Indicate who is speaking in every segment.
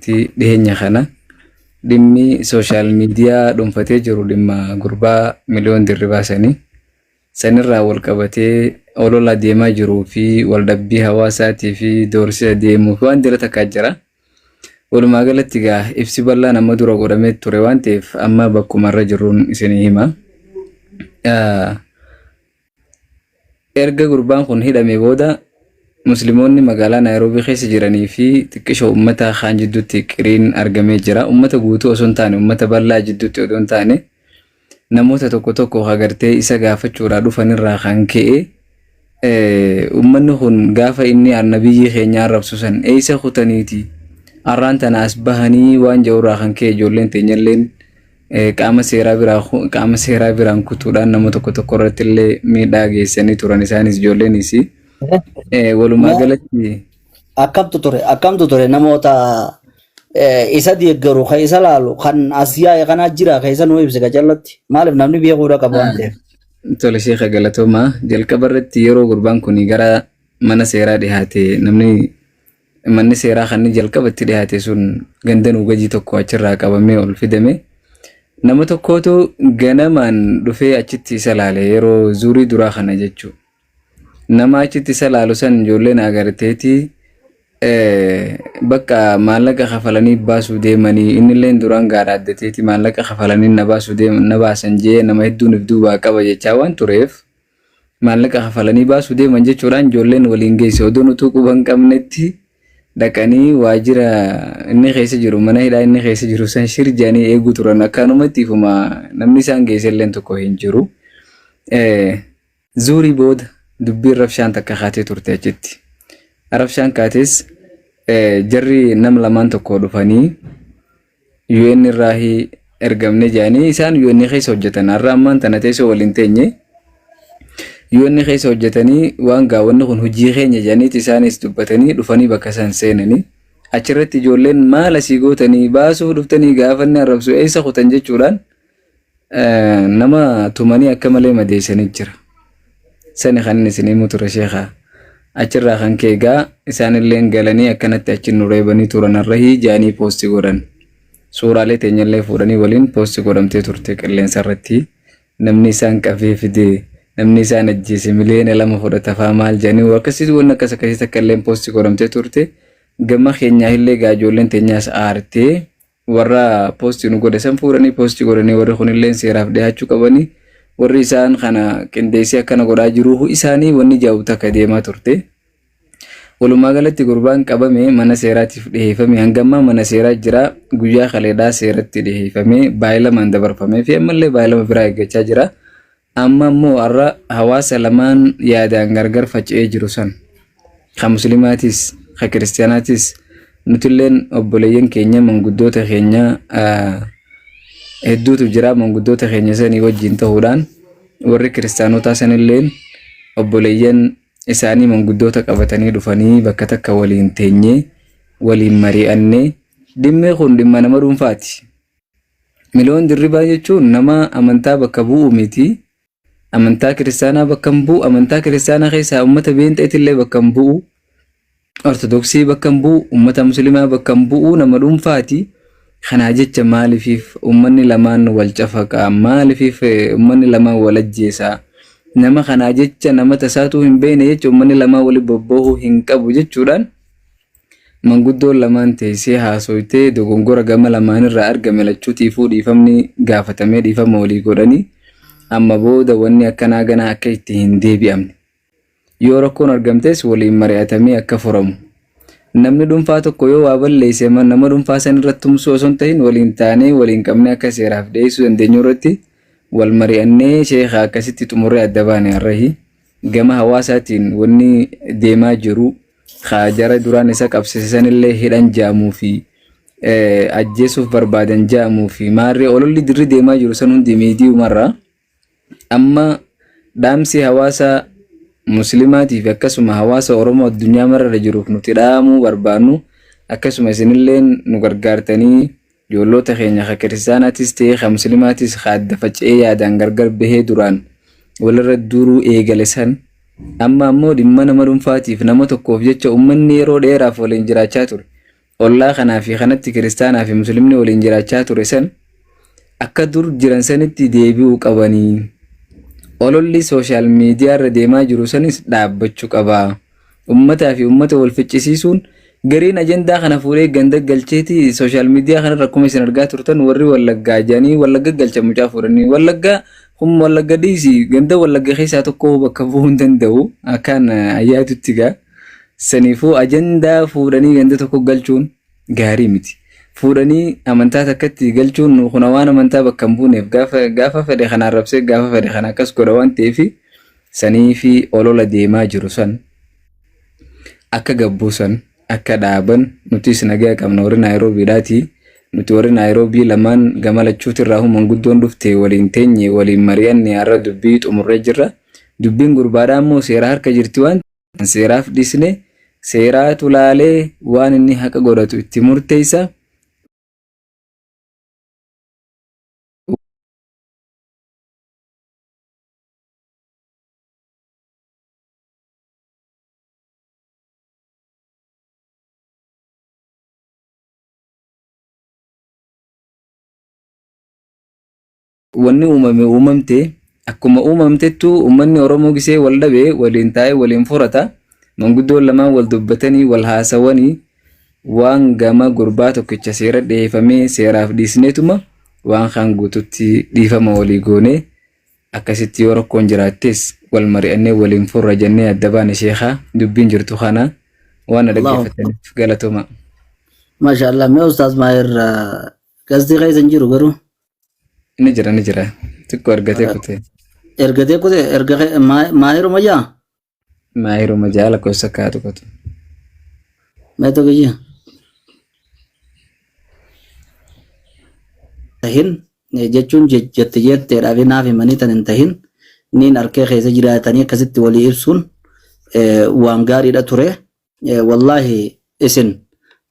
Speaker 1: jirti dhiyeenya kana. Dhimmi sooshaal miidiyaa dhuunfatee jiru dhimma gurbaa miliyoon dirribaasanii sanirraa wal qabatee olola deemaa jiruu fi waldhabbii hawaasaatii fi doorsisa deemuu fi waan jira takkaa jira. Walumaa galatti egaa ibsi bal'aa nama dura godhamee ture waan ta'eef amma bakkumarra jirruun isinii hima. Erga gurbaan kun hidhamee booda Musliimoonni magaalaa Naayiroobii keessa jiranii fi xiqqisho uummata kaan jidduutti qiriin argamee jira. Uummata guutuu osoo hin taane uummata bal'aa jidduutti osoo hin taane namoota tokko tokko agartee isa gaafachuudhaa dhufanirraa kan ka'e uummanni kun gaafa inni annabiyyi keenya arrabsu san eessa kutaniiti arraan tana as bahanii waan ja'urraa kan ka'e ijoolleen teenyalleen qaama seeraa biraan kutuudhaan nama tokko tokko irratti illee miidhaa geessanii turan isaanis ijoolleenis. Walumaa galatti
Speaker 2: akkamtu ture namoota isa deeggaru kan isa laalu kan as yaa'e kana jira kan isa nuu ibsa gajallatti maaliif namni biyya quudhaa qabu waan ta'eef.
Speaker 1: Tole sheekha galatoomaa jalqaba irratti yeroo gurbaan kun gara mana seeraa dhiyaate namni manni seeraa kan jalqabatti dhiyaate sun gandanuu gajii tokko achirraa qabamee ol fidame. Nama tokkootu ganamaan dhufee achitti isa laale yeroo zuurii duraa kana jechuudha. Nama achitti isa laalu san ijoolleen agarteeti bakka maallaqa kafalanii baasuu deemanii innillee duraan gaadha addateeti maallaqa kafalanii na baasuu deeman na baasan jee nama hedduun if duubaa qaba jechaa waan tureef maallaqa kafalanii baasuu deeman jechuudhaan ijoolleen waliin geesse oduun utuu quban qabnetti dhaqanii waajjira inni keessa jiru mana hidhaa inni keessa jiru san shirjaanii eeguu turan akkanumatti ifuma namni isaan geessellee tokko hin jiru. Zuurii booda dubbiin rabshaan takka kaatee turte achitti. Rabshaan kaates jarri nam lamaan tokko dhufanii UN irraa ergamne jedhanii isaan UN keessa hojjetan har'a ammaan tana teessoo waliin teenye UN keessa hojjetanii waan gaawwanni kun hojii keenya jedhaniiti isaanis dubbatanii dhufanii bakka san seenanii achirratti ijoolleen maal asii gootanii baasuu dhuftanii gaafanni arrabsu eessa kutan jechuudhaan nama tumanii akka malee madeessanii jira. Sani kan isinii mutura sheekhaa achirraa kan keegaa isaanillee galanii akkanatti achi nu reebanii turan arrahii jaanii poosti godhan suuraalee teenyallee fuudhanii waliin poosti godhamtee turte qilleensa irratti namni isaan qabee fide namni isaan ajjeese miliyoona 2 fudhatafaa maal jedhanii akkasitti waan akkas akkasitti akka illee poosti godhamtee turte gama keenyaa illee gaajolleen teenyaas aartee warra poosti nu godhe san fuudhanii poosti godhanii warri kunillee seeraaf dhiyaachuu qabanii warri isaan kana qindeessee akkana godhaa jiru isaanii wanni jaawuta akka deemaa turte. Walumaa galatti gurbaan qabame mana seeraatiif dhiheeffame hangamma mana seeraa jira guyyaa kaleedhaa seeratti dhiheeffame baay'ilamaan dabarfamee fi ammallee baay'ilama biraa eeggachaa jira. Amma immoo har'a hawaasa lamaan yaadaan gargar faca'ee jiru san kan muslimaatis kan kiristaanaatis nutilleen obboleeyyan keenya manguddoota keenya hedduutu jira manguddoota keenya sanii wajjin ta'uudhaan warri kiristaanotaa sanilleen obboleeyyan isaanii manguddoota qabatanii dhufanii bakka takka waliin teenyee waliin mari'annee dhimmi kun dhimma nama dhuunfaati. Miliyoon dirribaa jechuun nama amantaa bakka bu'u miti. Amantaa kiristaanaa bakka bu'u amantaa kiristaanaa keessaa uummata beenxeetillee bakka bu'u ortodoksii bakka bu'u uummata musliimaa bakka bu'u nama dhuunfaati. Kana jecha maaliif uummanni lamaan wal cafaqaa maaliif uummanni lamaan wal ajjeesaa nama kana jecha nama tasaatu hin beene jecha uummanni lamaan wali bobboohuu hin qabu jechuudhaan manguddoon lamaan teessee haasoytee dogongora gama lamaan irraa argame lachuutiifuu dhiifamni gaafatamee dhiifama walii godhanii amma booda wanni akkanaa ganaa akka itti hin deebi'amne yoo rakkoon argamtes waliin mari'atamee akka furamu. Namni dhuunfaa tokko yoo waa balleesse nama dhuunfaa san irratti tumsuu osoo hin ta'in waliin taanee waliin qabnee akka seeraaf dhiyeessuu dandeenyu irratti wal mari'annee sheekha akkasitti xumurree adda baane har'ahi gama hawaasaatiin wanni deemaa jiru jara duraan isa qabsiisan illee hidhan jaamuu fi ajjeesuuf barbaadan jaamuu fi maarree ololli dirri deemaa jiru san hundi miidiiyumarraa amma dhaamsi hawaasaa muslimaatiif akkasuma hawaasa Oromoo addunyaa marra jiruuf nuti dhaamuu barbaannu akkasuma isinillee nu gargaartanii ijoollota keenya ka kiristaanaatis ta'ee ka muslimaatis ka adda faca'ee yaadaan gargar bahee duraan walirra duruu eegale san amma ammoo dhimma nama dhuunfaatiif nama tokkoof jecha uummanni yeroo dheeraaf waliin jiraachaa ture ollaa kanaa fi kanatti kiristaanaa fi muslimni waliin jiraachaa ture san akka dur jiran sanitti deebi'uu qabanii. Ololli sooshaal miidiyaa irra deemaa jiru sanis dhaabbachuu qaba. Ummataa fi ummata wal ficcisiisuun gariin ajandaa kana fuudhee ganda galcheeti sooshaal miidiyaa kana akkuma isin argaa turtan warri Wallaggaa jedhanii Wallagga galcha mucaa fuudhanii Wallagga dhiisi ganda Wallagga keessaa tokko bakka bu'uu hin danda'u akkaan ayyaatutti gaa. Saniifuu ajandaa fuudhanii ganda tokko galchuun gaarii miti. Fuudhanii amantaa takkatti galchuun kun waan amantaa bakka hin buuneef gaafa fedhe kana arrabsee gaafa fedhe kana akkas godha waan ta'eef sanii fi olola deemaa jiru san akka gabbuusan akka dhaaban nutis nagaa qabna warri Naayiroobiidhaati. Nuti warri Naayiroobii lamaan gamalachuuti irraa manguddoon dhufte waliin teenye waliin mari'anne har'a dubbii xumurree jirra. Dubbiin gurbaadhaa immoo seera harka jirti waan seeraaf dhisne seeraatu laalee waan inni haqa godhatu itti murteessa. Wanni uumamte akkuma uumamtettu uummanni Oromoo gisee wal dhabee waliin taa'ee waliin furata manguddoon lamaan wal dubbatanii wal haasawanii waan gama gurbaa tokkicha seera dhiyeeffamee seeraaf dhiisneetuma waan kan guututti dhiifama walii goonee akkasitti yoo rakkoon jiraattis wal mari'annee waliin furra jennee adda baane sheekhaa dubbiin jirtu kana waan dhaggeeffataniif galatoma.
Speaker 2: Maashaallah mee Ustaaz Maahir gaazexii keessan jiru garuu
Speaker 1: ni jira xiqqoo ergatee kutee Maahiruma jaa Maahiruma jaa lakkoofsa kaatu kutu
Speaker 2: mee tokko jaa tahin jechuun jetteedhaaf naaf himanii tan hin tahin niin harkee keessa jiraatanii akkasitti walii ibsuun waan gaariidha ture. Wallaahi isin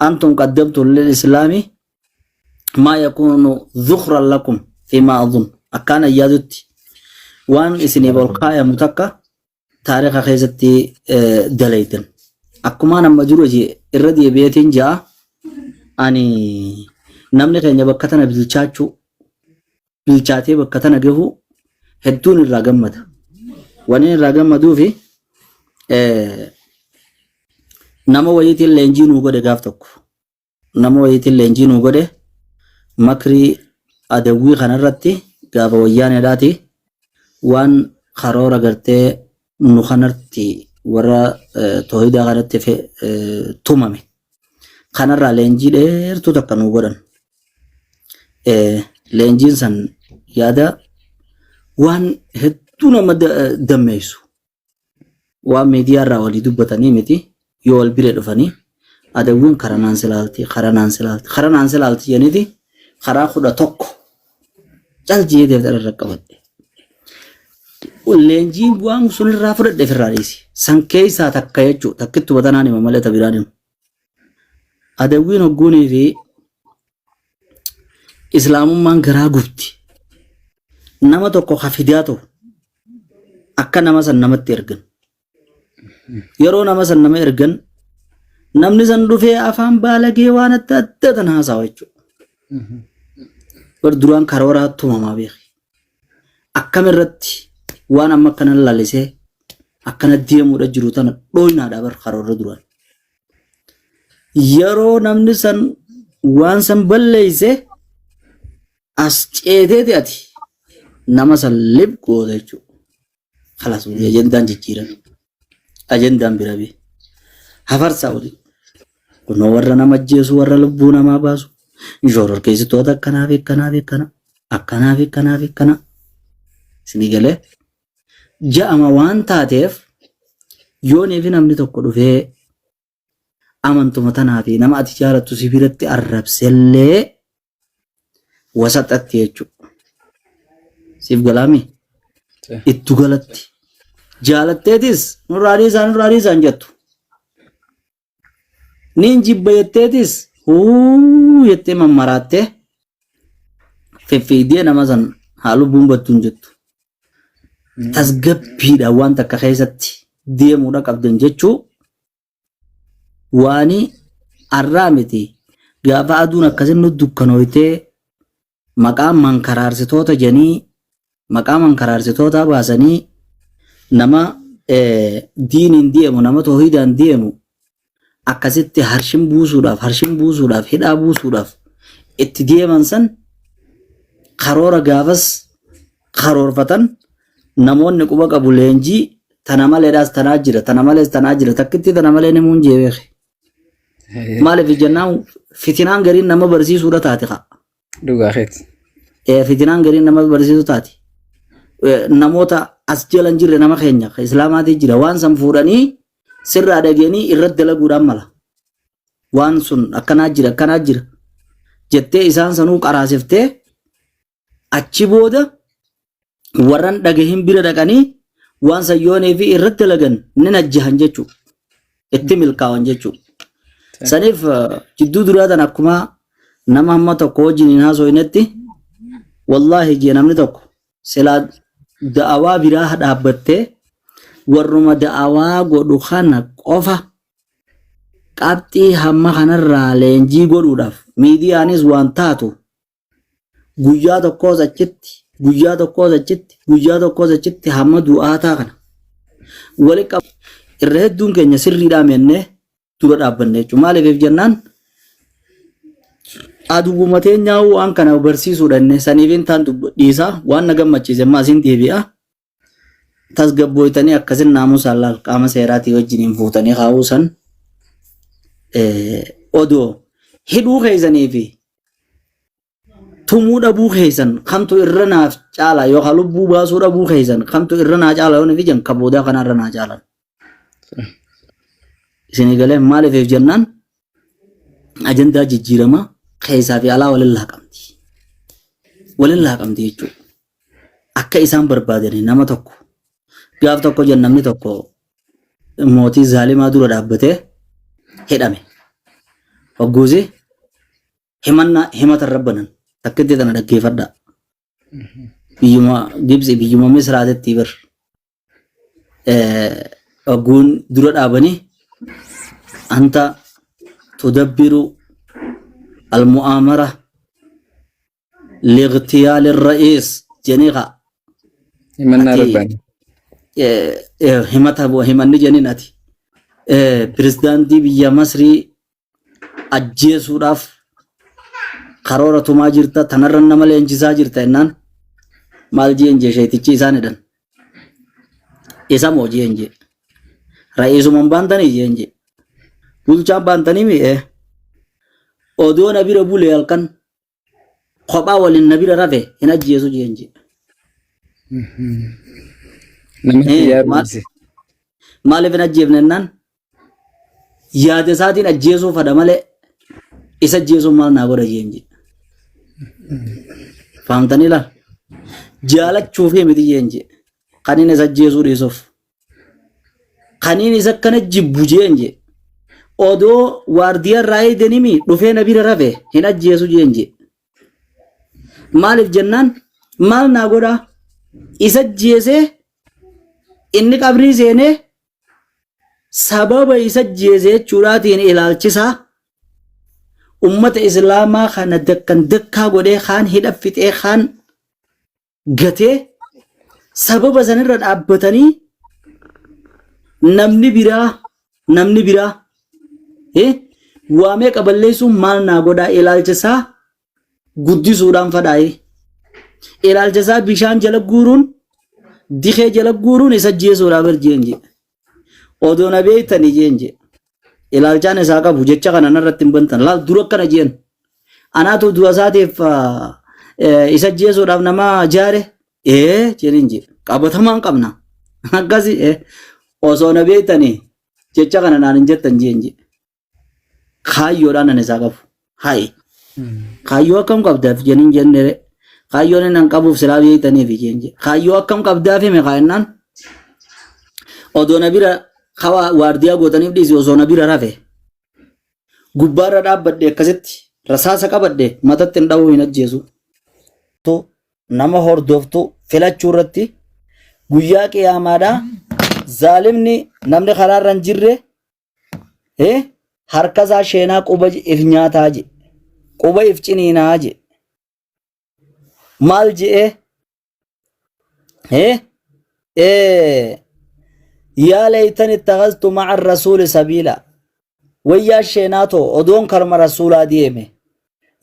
Speaker 2: antum qaddamtu lil islaami maa yakunu dhukhran lakum فيما أظن أكان يادوتي وان إسني بالقاية متكة تاريخ خيزتي دليتن أكمان مجروجي الردي بيتين جاء أني نمني خيني بكتنا بالشاتي بكتنا جهو هدون الرقم مدى وانين الرقم مدو في نمو ويتي اللينجين وقode قافتك نمو ويتي اللينجين وقode مكري adawwii kanarratti gaafa wayyaaneedhaati waan karoora gartee nu kanarratti warra toohidaa kanatti tumame kanarraa leenjii dheertuu takka nu godhan. Leenjiin san yaada waan hedduu nama dammeessu waan miidiyaarraa walii dubbatanii miti yoo wal bira dhufanii adawwiin karanaan silaalti jeniiti karaa 11 jalji deef dara qabate leenjiin waan sun irraa fudhadhe firraadisi san keessa takka jechu takkittu badanaani malee tabiraani adawwiin hogguunii fi islaamummaan garaa gubti nama tokko hafidaatu akka nama san namatti ergan yeroo nama san nama ergan namni san dhufee afaan baalagee waan adda adda tan haasawa jechuudha. Berduraan karoora tumamaa beeki akkamirratti waan amma kana lalisee akkana deemuudha jiru tana dhooynaadha bar karoora duraan yeroo namni san waan san balleeyse as ceeteeti ati nama san lib goote jechuudha. Khalas ajandaan jijjiiran ajandaan birabe hafarsaa wali kunoo warra nama jeesu warra lubbuu namaa baasu Joror keessattoota akkanaaf sinigalee ja'ama waan taateef yoo neefi namni tokko dhufee amantuma tanaa fi nama ati jaalattu si biratti arrabsellee wasaxatti jechuudha. Siif galaami ittu galatti jaalatteetis nurraadii isaan jettu niin jibba jetteetis yettee mammarattee feffeedee nama san haalu buumbattuun jettu tasgabbiidha waan takka keessatti deemuudha qabdan jechuu waani arraa miti gaafa aduun akkasin nu dukkanoytee maqaa mankaraarsitoota janii maqaa mankaraarsitoota baasanii nama diiniin deemu nama toohidaan deemu akkasitti harshin buusuudhaaf hidhaa buusuudhaaf itti deeman san karoora gaafas karoorfatan namoonni quba qabu leenjii tana maleedhaas tanaa jira tana malees tanaa jira takkitti tana malee namuun jeebeeke maaliif jennaan fitinaan gariin nama barsiisuudha taate haa
Speaker 1: Dhugaafet.
Speaker 2: fitinaan gariin nama barsiisu taate namoota as jalan jirre nama keenya islaamaatii jira waan san fuudhanii sirraa dhageenii irratti dalaguudhaan mala waan sun akkanaa jira jettee isaan sanuu qaraasiftee achi booda warran dhagahin bira dhaqanii waan sayyoonee fi irratti dalagan ni najjahan jechuu itti milkaa'an jechuu saniif jidduu duraatan akkuma nama hamma tokko wajjin haaso'inetti wallaahi jee namni tokko silaa da'awaa biraa dhaabbattee warruma da'awaa godhu kana qofa qabxii hamma kanarraa leenjii godhuudhaaf miidiyaanis waan taatu guyyaa tokkoos achitti hamma du'aataa kana wali qab irra hedduun keenya sirriidhaa mennee dura dhaabbanne jechuudha. Maaliif jennaan aduwwumatee nyaa'uu waan kana barsiisuudhaan saniif hin taantu dhiisaa waan na gammachiise maasiin deebi'a. Tasgabbooytanii akkasin naamusaan laal qaama seeraatii wajjiniin fuutanii kaa'uu san odoo hidhuu keessanii fi tumuu dhabuu keessan kamtu irra naaf caala yookaan lubbuu baasuu dhabuu keessan kamtu irra naa caala yoo nufi jan kaboodaa kanarra naa caalan. Isinii galee maaliif jennaan ajandaa jijjiirama keessaa fi alaa walin laaqamti jechuudha. Akka isaan barbaadanii nama tokko gaaf tokko jennamni tokko mootii zaalimaa dura dhaabbatee hidhame. Hogguusi himata rabbanan takkitti tana dhaggeeffadha. Biyyuma Gibsi biyyuma Misraatitti bir hogguun dura dhaabanii anta tudabbiru المؤامرة لاغتيال الرئيس جنيغا
Speaker 1: Himannaa rabbaani.
Speaker 2: himanni jennati pirezidaantii biyya Masrii ajjeesuudhaaf karoora tumaa jirta tanarra nama leenjisaa jirta jennaan maal jeen jee sheetichi isaan jedhan isa moo jeen jee ra'iisuman baantanii jeen jee bulchaan baantanii mi'ee odoo na bira bulee halkan kophaa waliin na bira rafe hin ajjeesu jeen jee
Speaker 1: Namatti yaadumse.
Speaker 2: maaliif hin ajjeefne jennaan yaada isaatiin ajjeesuu fada malee isa ajjeesuun maal naa godha jeen jee fahamtanii laal jaalachuuf miti jeen jee kaniin isa ajjeesuu dhiisuuf kaniin isa akkana jibbu jeen jee odoo waardiyaa irraa eeganimi dhufee na bira rafe hin ajjeesu jeen jee maaliif jennaan maal naa godha isa ajjeesee inni qabrii seenee sababa isa ajjeesee jechuudhaatiin ilaalchisaa ummata islaamaa kana dakkaa godhee kaan hidha fixee kaan gatee sababa sanirra dhaabbatanii namni biraa waamee qaballeessuun maal naa godhaa ilaalchisaa guddisuudhaan fadhaa'e ilaalchisaa bishaan jala guuruun dikee jala guuruun isa ajjeesuudhaaf jeen jee odoo na beeytanii jeen jee ilaalchaan isaa qabu jecha kana narratti hin bantan laal dura akkana jeen anaatu du'a isaatiif isa ajjeesuudhaaf nama jaare jeen jee qabatamaan qabna akkasi osoo na beeytanii jecha kana naan hin jettan jeen jee kaayyoodhaan nan isaa qabu hayi kaayyoo akkam qabdaaf jeniin jennere kaayyoon inni qabuuf silaa beeytaniif jeen jee kaayyoo akkam qabdaaf hime kaayennaan odoo na bira kawa waardiyaa gootaniif dhiisi osoo na bira rafe gubbaarra dhaabbadhe akkasitti rasaasa qabadhe matatti hin dha'uu hin ajjeesu nama hordoftu filachuu irratti guyyaa qiyaamaadhaa zaalimni namni karaarra hin jirre harkasaa sheenaa quba if nyaataa je quba ifciniinaa je maal je'e yaa laytan ittakhaztu ma'a rasuuli sabiila wayyaa sheenaatoo odoon karma rasuulaa deeme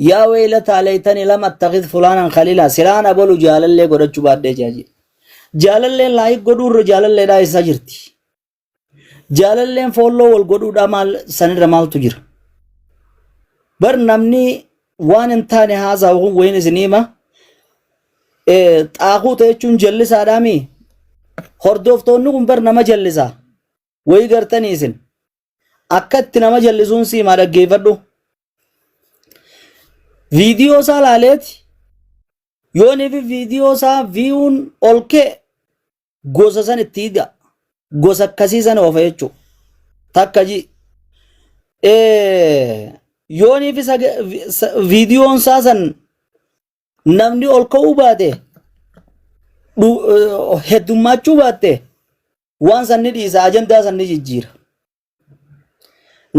Speaker 2: yaa waylataa laytani lam attakhiz fulaanan khaliilaa silaan abalu jaalallee godhachuu baadhee jaaji jaalalleen laayik godhuurra jaalalleedhaa isa jirti jaalalleen foolloo wal godhuudhaa maal sanirra maaltu jira bar namni waan hin taane haasa'u kun wayin isiniima xaaquuta jechuun jallisaadhaami hordoftoonni kun bar nama jallisaa wayi gartanii isin akka itti nama jallisuun siimaa dhaggeeffadhu viidiyoo isaa laaleeti yoonii fi viidiyoo isaa viiyuun ol kee gosa san itti hidha gosa akkasii sana ofa jechuu takka ji yoonii fi viidiyoon isaa san namni ol ka'uu baate heddummaachuu baatte waan sanni dhiisa ajandaa sanni jijjiira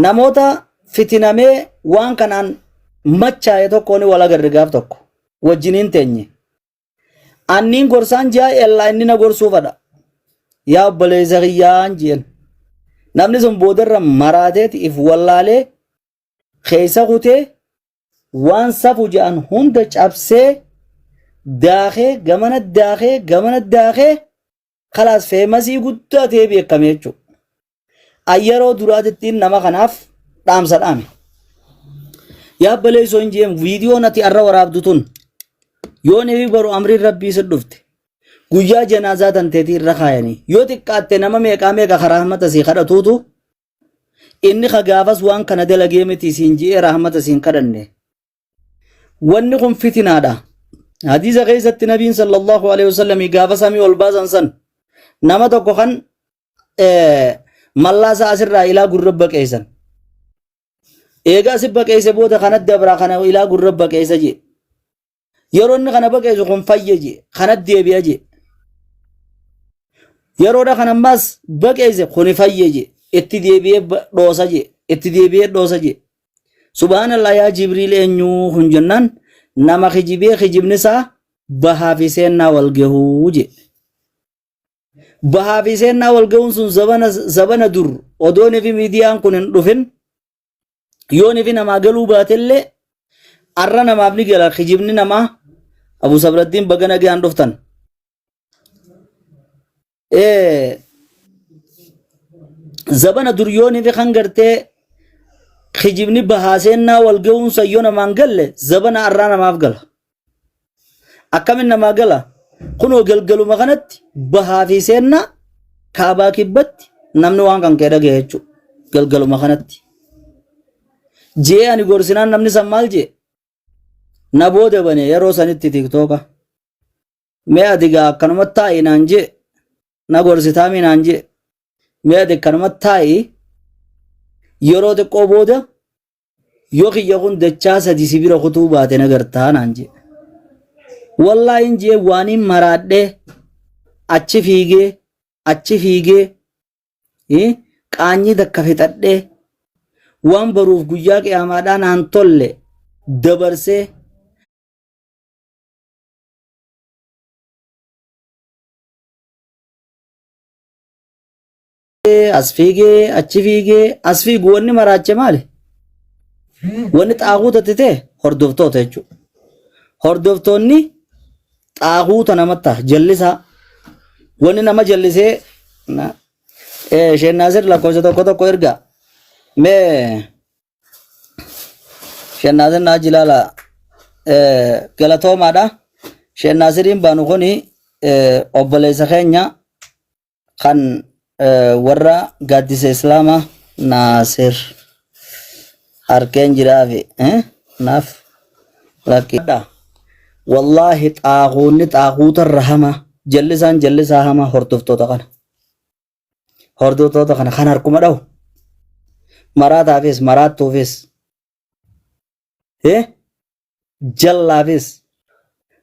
Speaker 2: namoota fitinamee waan kanaan machaa'e tokkoon wal agarre gaaf tokko wajjiniin teenye anniin gorsaan jaa ellaa inni na gorsuufadha yaa obboleessa kiyyaan jeen namni sun boodarra maraateeti if wallaalee keessa kutee waan safu ja'an hunda cabsee daakee gamana daakee khalaas feemasii guddaa ta'ee beekame jechuudha. Ayyaroo duraatittiin nama kanaaf dhaamsa dhaame. Yaa obboleessoo hin jeem viidiyoon ati arra waraabdu tun yoo neefi baru amriin rabbii si dhufte guyyaa janaazaa tanteetii irra kaayanii yoo xiqqaatte nama meeqa karaa rahmata sii kadhatuutu inni ka gaafas waan kana dalagee miti siin ji'ee rahmata siin kadhanne wanni kun fitinaadha. Hadiisa keessatti nabiin sallallahu alaihi wasallam gaafa samii ol baasan san nama tokko kan mallaasa asirraa ilaa gurra baqeessan eegaa si baqeesse booda kanatti dabraa kana ilaa gurra baqeessa je yeroo inni kana baqeessu kun fayye je kanatti deebi'a je yeroodha kan ammaas baqeesse kun fayye je itti deebi'ee dhoosa je subhaanallah yaa jibriil eenyuu kun jennaan nama kijibee kijibnisaa bahaa fi seennaa wal gahuu je bahaa fi seennaa wal gahuun sun zabana dur odoonii fi miidiyaan kun hin dhufin yoonii fi namaa galuu baatellee arra namaaf ni gala kijibni namaa abu sabrattiin bagana gaan dhuftan zabana dur yoonii fi kan gartee kijibni bahaasennaa wal ga'uun sayyoo namaan galle zabana arraa namaaf gala akkamin namaa gala kunoo galgaluma kanatti bahaa fi seennaa kaabaa kibbatti namni waan kan kee dhaga'e jechuudha galgaluma kanatti jee ani gorsinaan namni san maal jee na booda bane yeroo sanitti tiktooka mee ati gaa akkanumatti taa'i naan jee na gorsitaami naan jee mee ati akkanumatti taa'i yeroo xiqqoo booda yoo kiyya kun dachaa sadi sibira kutuu baate nagartaa naan jee wallaahin jee waaniin maraadhee achi fiigee qaanyii takka fixadhee waan baruuf guyyaa qiyaamaadhaa naan tolle dabarsee as fiigee achi fiigee as fiigu wanni maraache maali wanni xaaquutatti ta'e hordoftoota jechuudha hordoftoonni xaaquuta namatti jallisaa wanni nama jallisee Shenaazir lakkoofsa tokko ergaa mee Shenaazir naa jilaala galatoomaadha Shenaaziriin baanu kuni obboleessa keenya kan warra gaaddisa islaamaa Naasir harkeen jiraafi naaf lakkidha wallaahi xaaquunni xaaquutarra hama jallisaa hama hordoftoota kana kan harkuma dhawu maraataafis maraattuufis jallaafis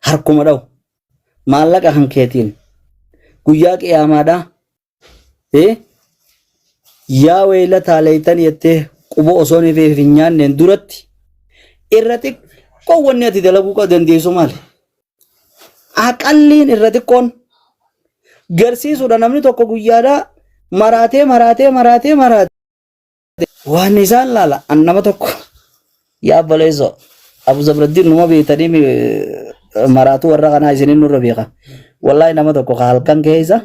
Speaker 2: harkuma dhawu maallaqa kan keetiin guyyaa qiyaamaadhaa yaa weeylataa leeytan jettee quba osoon fi nyaanneen duratti irra xiqqoo wanni ati dalaguu dandeessu maali? Aqalliin irra xiqqoon garsiisuudha namni tokko guyyaadhaa maraatee waan isaan laala an nama tokko yaa baleeso Abu Zabraddiin numa beetanii maraatuu warra kanaa isinin nurra beeka wallahi nama tokko halkan keessa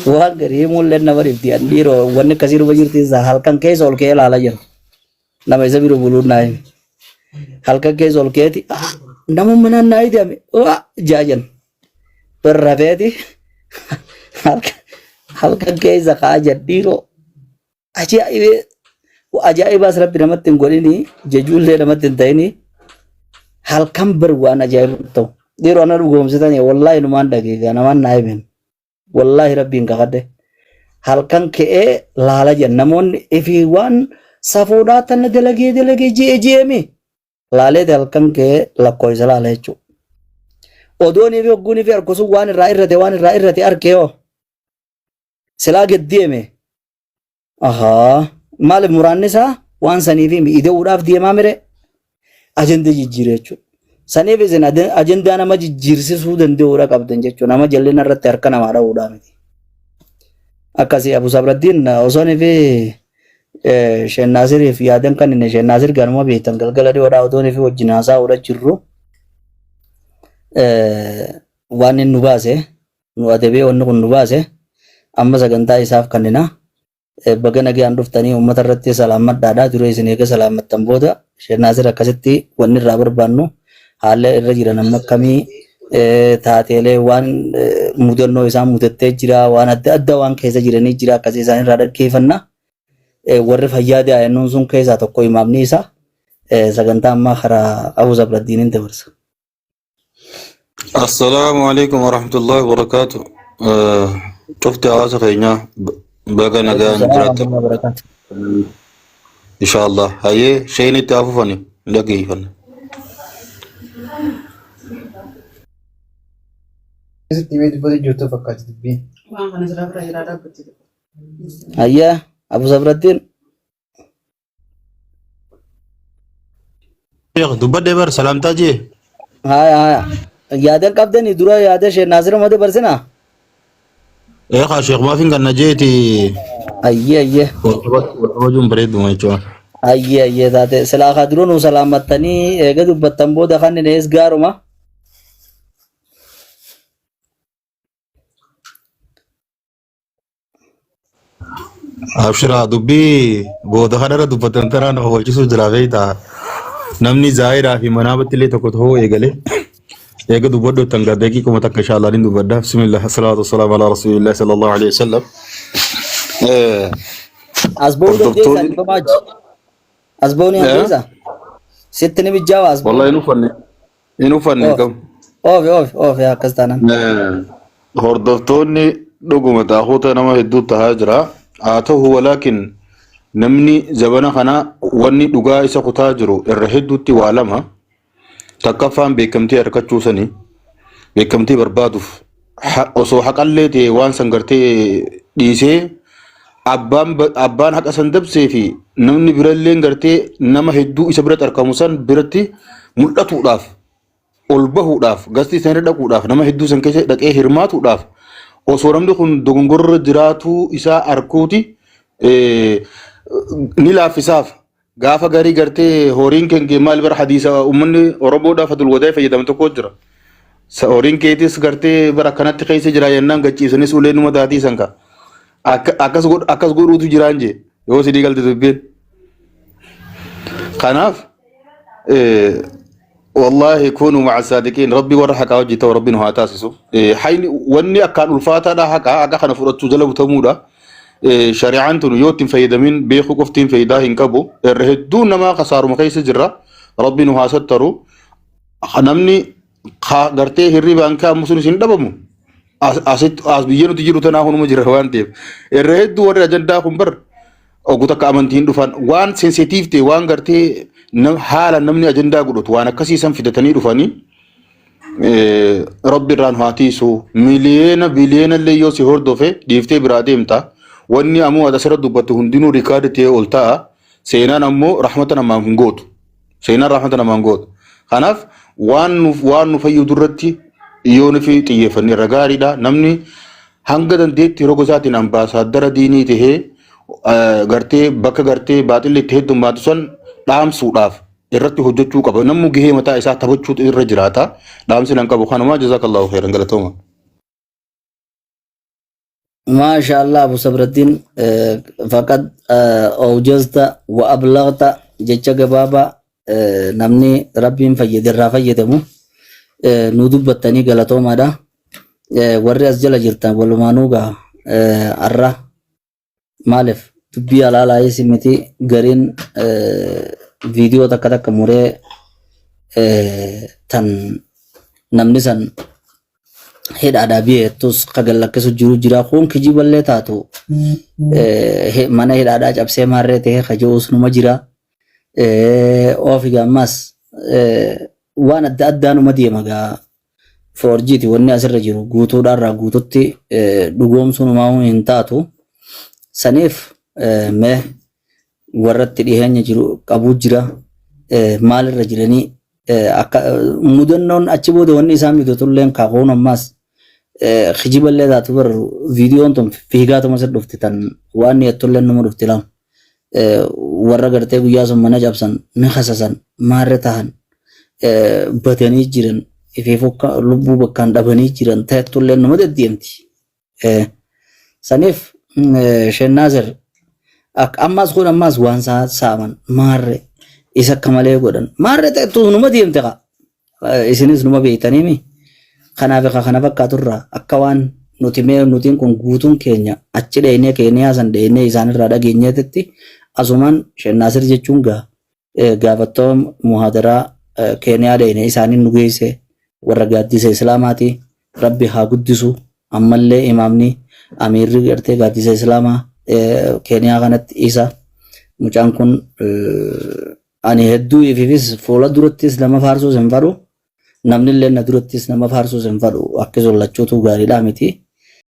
Speaker 2: waan garii mul'en nama rifti an dhiiroo wanni akkasii dhufa jirti isaa halkan keessa ol ka'ee laala jira nama isa bira buluun naa himi halkan keessa ol ka'eeti nama manaan naa hidhame jaajan birra feeti halkan keessa kaa jadhiiroo ajaa'ibaa rabbi namatti hin godhini jechuullee namatti hin ta'ini halkan bir waan ajaa'ibu ta'u dhiiroo ana dhugoomsitanii wallahi numaan dhageegaa namaan naa himen wallahi rabbiin kakadde halkan ka'ee laala jan namoonni ifi waan safuudhaa tanna dalagee je'eemi laalee halkan ka'ee lakkoo isa laala jechuudha. Odoonii fi hogguunii fi harkusun waan irraa irrate arkee silaa geddeeme maaliif muraanni isaa waan sanii fi miidhaguudhaaf deemaa mire ajandaa jijjiiree jechuudha. Saniif isin ajandaa nama jijjiirsisuu danda'uudha qabdan jechuudha. Nama jal'ina irratti harka namaa dha'uudhaa miti. Akkasii Abu Zabraddiin osoonii fi Sheekh Naasiriif yaadan kan inni Sheekh Naasir ganuma beektan galgala dhiyoodhaa odoonii fi wajjin haasa'uudha jirru. Waan inni nu baase nu adabee wanni kun nu baase amma sagantaa isaaf kannina baga nagaan dhuftanii uummata irratti salaamadhaadhaa ture isin eega salaamattan booda Sheekh Naasir akkasitti wanni irraa barbaannu haala irra jiran amma akkamii taateelee waan mudannoo isaan mudattee jira waan adda addaa waan keessa jiranii jira akkasii isaan irraa dhaggeeffanna warri fayyaa daa'imman sun keessaa tokko imaamni isaa sagantaa ammaa karaa Abu Zabraddiiniin dabarsa.
Speaker 3: السلام عليكم ورحمة الله وبركاته. شفت عواصف هنا بقى نجان جراتب إن شاء الله هاي شيء نتعرف فني لقي فني.
Speaker 2: هيا أبو زبردين.
Speaker 3: شيخ دبر دبر سلام تاجي.
Speaker 2: هاي yaada qabdani dura yaada Sheekh Naasir made barsina
Speaker 3: Sheekh ما فين كان نجيتي
Speaker 2: ayye
Speaker 3: وجون بريد ما يجوا
Speaker 2: ayye taate silaa kaduru nu salaamatanii eega dubbattan booda kan nees gaaruma
Speaker 3: أبشر دبي بود خدرة دبتن ترى نهو جسوا جرافيتا نمني زاهرة في منابت اللي تكوت هو يقله يقعد بدو تنقدكي كم تك شاء الله لين دبدا بسم الله الصلاة والسلام على رسول الله صلى الله عليه وسلم
Speaker 2: أسبوع ده بماج أسبوعني أنجزا ستني بالجواز
Speaker 3: والله إنه فني كم
Speaker 2: أوف يا كستانا
Speaker 3: هردفتوني دوغما تاخوتا نما هدو تهاجرا آته ولكن نمني زبنا خنا وني دوغا إسا تهاجرو الرهدو تيوالما تكفان بكمتي أركتشو سني بكمتي بربادوف osoo haqallee ta'e waan sangartee dhiisee abbaan haqa san dabsee fi namni birallee gartee nama hedduu isa biratti argamu san biratti mul'atuudhaaf ol bahuudhaaf gasti san dhaquudhaaf nama hedduu san keessa dhaqee hirmaatuudhaaf osoo namni kun dogongorra jiraatuu isaa arkuuti ni laaffisaaf gaafa garii gartee horiin kenge maal bara hadiisa ummanni oromoodhaaf adul wadaa fayyadamu tokko jira. Horiin keetis gartee bara kanatti keessa jira yennaan gachiisanis ulee numa taatii sanka akkas godhuutu jiraan jee yoo sidii galte dubbeen kanaaf wallahi kunu maca saadiqiin rabbi warra haqaa hojjeta rabbi nu haa taasisu hayni wanni akkaan ulfaataadha haqaa akka kana fudhachuu jala butamuudha shari'aan tun yoo ittiin fayyadamin beekuu qoftiin fayyidaa hin qabu irra hedduu namaa kasaaruma keessa jirra rabbi nu haa sattaru namni gartee hirribaan kaamu sun isin dhabamu as biyya nuti jiru tanaa hunuma jira waan ta'eef irra hedduu warri ajandaa kun bar oguuta akka amantiin dhufan waan sensitiif ta'e waan gartee haala namni ajandaa godhatu waan akkasiisan fidatanii dhufanii rabbi irraan haa tiisu miliyeena biliyeena illee yoo si hordofe dhiiftee biraa deemta wanni ammoo asirra dubbatu hundinuu rikaada ta'e ol ta'a seenaan ammoo rahmata namaa hin gootu seenaa rahmata namaan gootu. Kanaaf waan nu fayyadu irratti yoo nufi xiyyeeffannee irra gaariidha. Namni hanga dandeetti yeroo gosaatiin ambaasaaddara diinii tahee gartee bakka gartee baaxilli itti heddummaatu san dhaamsuudhaaf irratti hojjechuu qaba. Namni gahee mataa isaa taphachuu irra jiraata. Dhaamsi nan qabu kanuma jazakallahu khairan galatooma.
Speaker 2: ما شاء الله أبو صبر الدين فقد أوجزت وأبلغت جتشا بابا نمني ربي فيد الرافيدمو ندوب التاني غلطو مادا ورّي أسجل جرتان ولمانوغا الرّا مالف تبي على لاي سمتي غرين فيديو تكتا كموري تن نمني سن هيد أدابي توس كجلا كسو جرا خون كجي بالله تاتو mana هيد أدا جاب سمارة تيه خجوس نما جرا أوفي جامس وانا دادانو مديه مغا 4G ti wanni asirra jiru guutuudhaarraa guututti dhugoomsuun maa'uu hin taatu saniif mee warratti dhiheenya jiru qabuu jira maalirra jiranii akka mudannoon achi booda wanni isaan midotulleen kaaqoon ammaas khijiballee taatu bar viidiyoon tun fiigaatuma isa dhufti tan waan yettulleen nama dhufti lam warra gartee guyyaa sun mana cabsan ni hasasan maarre tahan batanii jiran ifeefokka lubbuu bakkaan dhabanii jiran ta'ettullee nama deddeemti saniif Shenaazir ammaas kun ammaas waan saaman maarre isa akka malee godhan maarre ta'ettu numa deemte qa isinis numa beeytaniimi kanaaf kana fakkaaturraa akka waan nutiin kun guutuun keenya achi dheenee Keeniyaa san dheenee isaanirraa dhageenyeetti asumaan Shenaazir jechuun gaafattoo muhaadaraa Keeniyaa dheenee isaaniin nu geesse warra gaaddisa islaamaati rabbi haa guddisu ammallee imaamni amiirri gartee gaaddisa islaamaa Keeniyaa kanatti isa mucaan kun ani hedduu ififis fuula durattis nama faarsuu hin fadhu namni illee na durattis nama faarsuu hin fadhu akka zollachuutu gaariidhaa miti